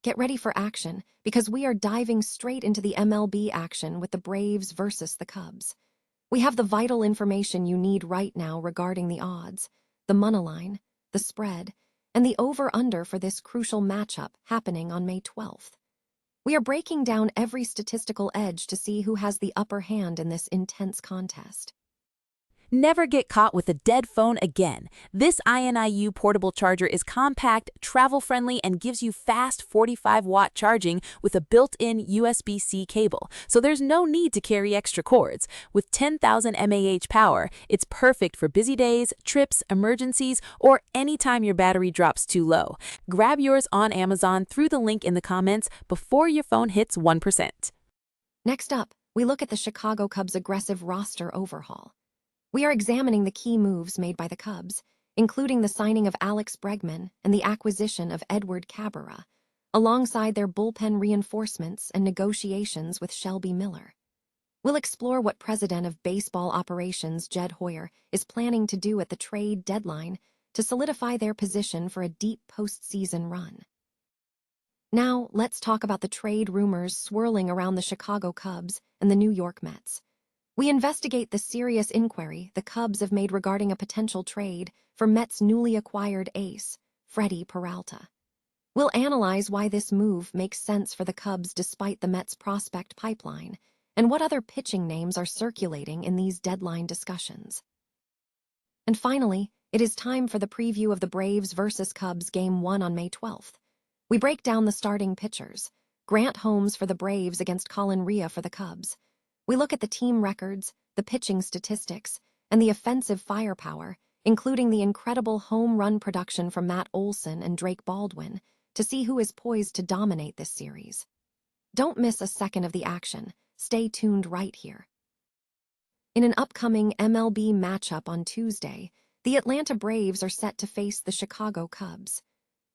Get ready for action, because we are diving straight into the MLB action with the Braves versus the Cubs. We have the vital information you need right now regarding the odds, the moneyline, the spread, and the over-under for this crucial matchup happening on May 12th. We are breaking down every statistical edge to see who has the upper hand in this intense contest. Never get caught with a dead phone again. This INIU portable charger is compact, travel-friendly, and gives you fast 45-watt charging with a built-in USB-C cable, so there's no need to carry extra cords. With 10,000 mAh power, it's perfect for busy days, trips, emergencies, or anytime your battery drops too low. Grab yours on Amazon through the link in the comments before your phone hits 1%. Next up, we look at the Chicago Cubs' aggressive roster overhaul. We are examining the key moves made by the Cubs, including the signing of Alex Bregman and the acquisition of Edward Cabrera, alongside their bullpen reinforcements and negotiations with Shelby Miller. We'll explore what President of Baseball Operations Jed Hoyer is planning to do at the trade deadline to solidify their position for a deep postseason run. Now, let's talk about the trade rumors swirling around the Chicago Cubs and the New York Mets. We investigate the serious inquiry the Cubs have made regarding a potential trade for Mets' newly acquired ace, Freddy Peralta. We'll analyze why this move makes sense for the Cubs despite the Mets' prospect pipeline, and what other pitching names are circulating in these deadline discussions. And finally, it is time for the preview of the Braves versus Cubs Game 1 on May 12th. We break down the starting pitchers: Grant Holmes for the Braves against Colin Rea for the Cubs. We look at the team records, the pitching statistics, and the offensive firepower, including the incredible home run production from Matt Olson and Drake Baldwin, to see who is poised to dominate this series. Don't miss a second of the action. Stay tuned right here. In an upcoming MLB matchup on Tuesday, the Atlanta Braves are set to face the Chicago Cubs.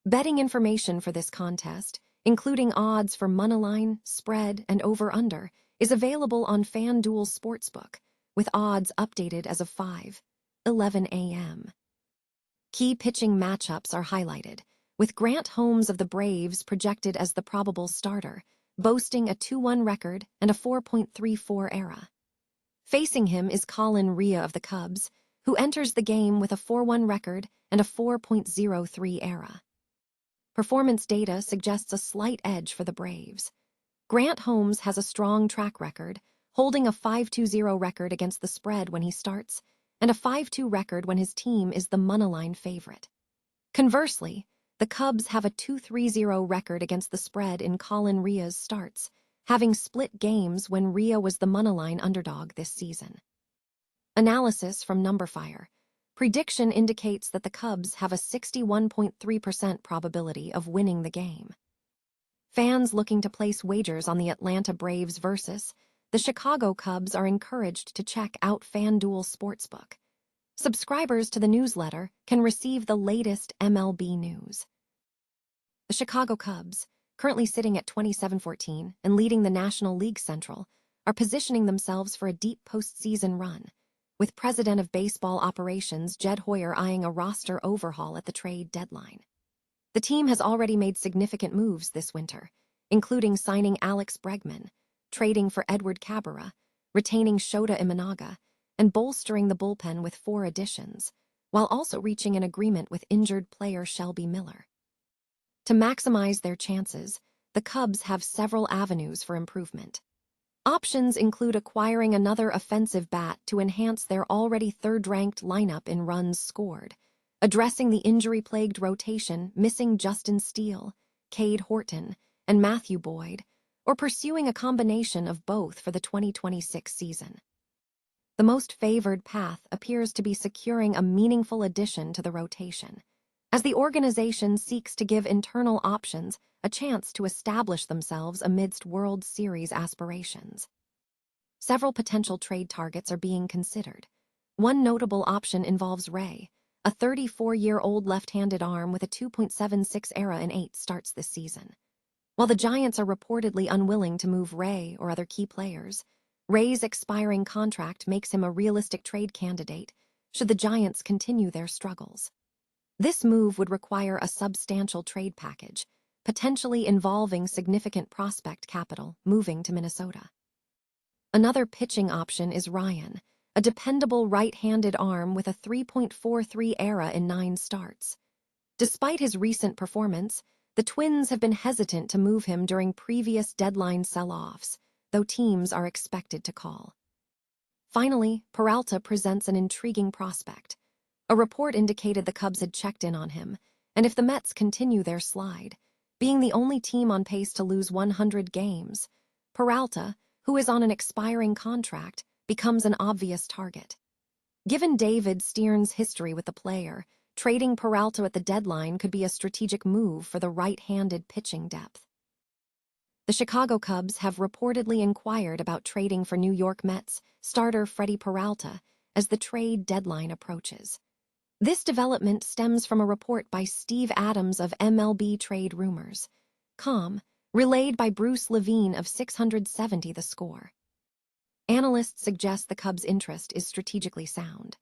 Betting information for this contest, including odds for moneyline, spread, and over-under, is available on FanDuel Sportsbook, with odds updated as of 5:11 a.m. Key pitching matchups are highlighted, with Grant Holmes of the Braves projected as the probable starter, boasting a 2-1 record and a 4.34 ERA. Facing him is Colin Rea of the Cubs, who enters the game with a 4-1 record and a 4.03 ERA. Performance data suggests a slight edge for the Braves. Grant Holmes has a strong track record, holding a 5.20 record against the spread when he starts, and a 5.2 record when his team is the moneyline favorite. Conversely, the Cubs have a 2.30 record against the spread in Colin Rea's starts, having split games when Rea was the moneyline underdog this season. Analysis from NumberFire. Prediction indicates that the Cubs have a 61.3% probability of winning the game. Fans looking to place wagers on the Atlanta Braves versus the Chicago Cubs are encouraged to check out FanDuel Sportsbook. Subscribers to the newsletter can receive the latest MLB news. The Chicago Cubs, currently sitting at 27-14 and leading the National League Central, are positioning themselves for a deep postseason run, with President of Baseball Operations Jed Hoyer eyeing a roster overhaul at the trade deadline. The team has already made significant moves this winter, including signing Alex Bregman, trading for Edward Cabrera, retaining Shota Imanaga, and bolstering the bullpen with 4 additions, while also reaching an agreement with injured player Shelby Miller. To maximize their chances, the Cubs have several avenues for improvement. Options include acquiring another offensive bat to enhance their already third-ranked lineup in runs scored, addressing the injury-plagued rotation missing Justin Steele, Cade Horton, and Matthew Boyd, or pursuing a combination of both for the 2026 season. The most favored path appears to be securing a meaningful addition to the rotation, as the organization seeks to give internal options a chance to establish themselves amidst World Series aspirations. Several potential trade targets are being considered. One notable option involves Ray, a 34-year-old left-handed arm with a 2.76 ERA in 8 starts this season. While the Giants are reportedly unwilling to move Ray or other key players, Ray's expiring contract makes him a realistic trade candidate should the Giants continue their struggles. This move would require a substantial trade package, potentially involving significant prospect capital moving to Minnesota. Another pitching option is Ryan, a dependable right-handed arm with a 3.43 ERA in 9 starts. Despite his recent performance, the Twins have been hesitant to move him during previous deadline sell-offs, though teams are expected to call. Finally, Peralta presents an intriguing prospect. A report indicated the Cubs had checked in on him, and if the Mets continue their slide, being the only team on pace to lose 100 games, Peralta, who is on an expiring contract, becomes an obvious target. Given David Stearns' history with the player, trading Peralta at the deadline could be a strategic move for the right-handed pitching depth. The Chicago Cubs have reportedly inquired about trading for New York Mets starter Freddy Peralta as the trade deadline approaches. This development stems from a report by Steve Adams of MLB.com, relayed by Bruce Levine of 670 The Score. Analysts suggest the Cubs' interest is strategically sound.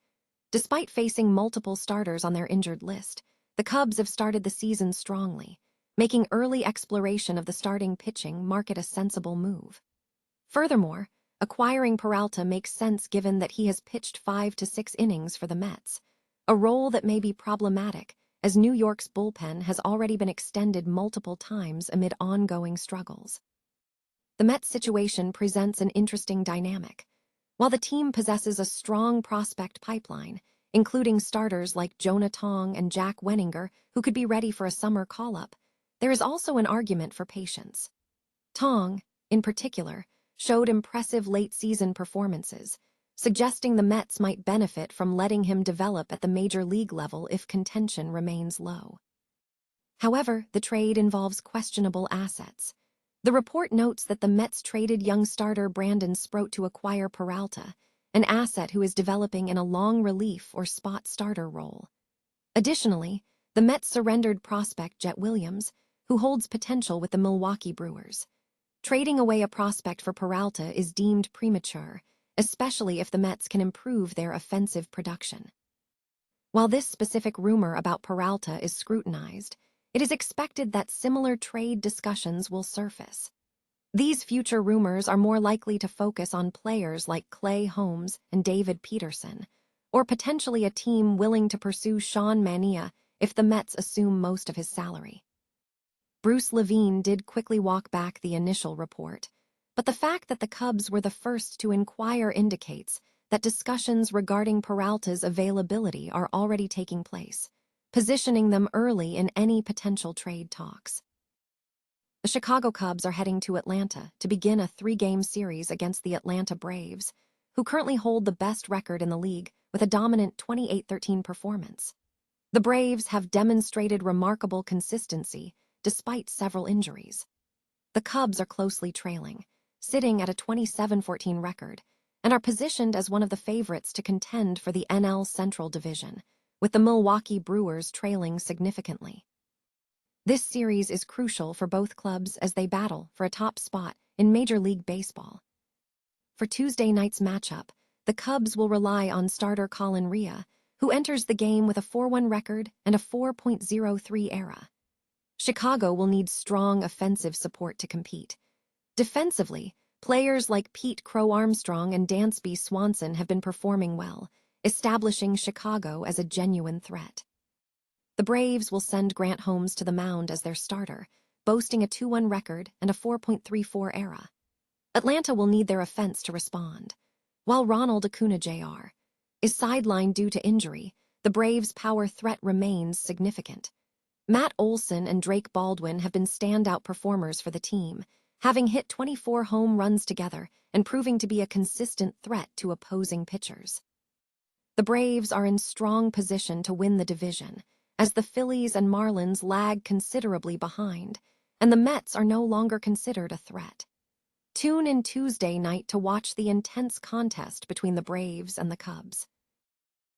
Despite facing multiple starters on their injured list, the Cubs have started the season strongly, making early exploration of the starting pitching market a sensible move. Furthermore, acquiring Peralta makes sense given that he has pitched 5 to 6 innings for the Mets, a role that may be problematic as New York's bullpen has already been extended multiple times amid ongoing struggles. The Mets' situation presents an interesting dynamic. While the team possesses a strong prospect pipeline, including starters like Jonah Tong and Jack Wenninger who could be ready for a summer call-up, there is also an argument for patience. Tong, in particular, showed impressive late-season performances, suggesting the Mets might benefit from letting him develop at the major league level if contention remains low. However, the trade involves questionable assets. The report notes that the Mets traded young starter Brandon Sproat to acquire Peralta, an asset who is developing in a long relief or spot starter role. Additionally, the Mets surrendered prospect Jet Williams, who holds potential with the Milwaukee Brewers. Trading away a prospect for Peralta is deemed premature, especially if the Mets can improve their offensive production. While this specific rumor about Peralta is scrutinized, it is expected that similar trade discussions will surface. These future rumors are more likely to focus on players like Clay Holmes and David Peterson, or potentially a team willing to pursue Sean Manaea if the Mets assume most of his salary. Bruce Levine did quickly walk back the initial report, but the fact that the Cubs were the first to inquire indicates that discussions regarding Peralta's availability are already taking place, positioning them early in any potential trade talks. The Chicago Cubs are heading to Atlanta to begin a 3-game series against the Atlanta Braves, who currently hold the best record in the league with a dominant 28-13 performance. The Braves have demonstrated remarkable consistency despite several injuries. The Cubs are closely trailing, sitting at a 27-14 record, and are positioned as one of the favorites to contend for the NL Central Division, with the Milwaukee Brewers trailing significantly. This series is crucial for both clubs as they battle for a top spot in Major League Baseball. For Tuesday night's matchup, the Cubs will rely on starter Colin Rea, who enters the game with a 4-1 record and a 4.03 ERA. Chicago will need strong offensive support to compete. Defensively, players like Pete Crow Armstrong and Dansby Swanson have been performing well, establishing Chicago as a genuine threat. The Braves will send Grant Holmes to the mound as their starter, boasting a 2-1 record and a 4.34 ERA. Atlanta will need their offense to respond. While Ronald Acuna Jr. is sidelined due to injury, the Braves' power threat remains significant. Matt Olson and Drake Baldwin have been standout performers for the team, having hit 24 home runs together and proving to be a consistent threat to opposing pitchers. The Braves are in strong position to win the division, as the Phillies and Marlins lag considerably behind, and the Mets are no longer considered a threat. Tune in Tuesday night to watch the intense contest between the Braves and the Cubs.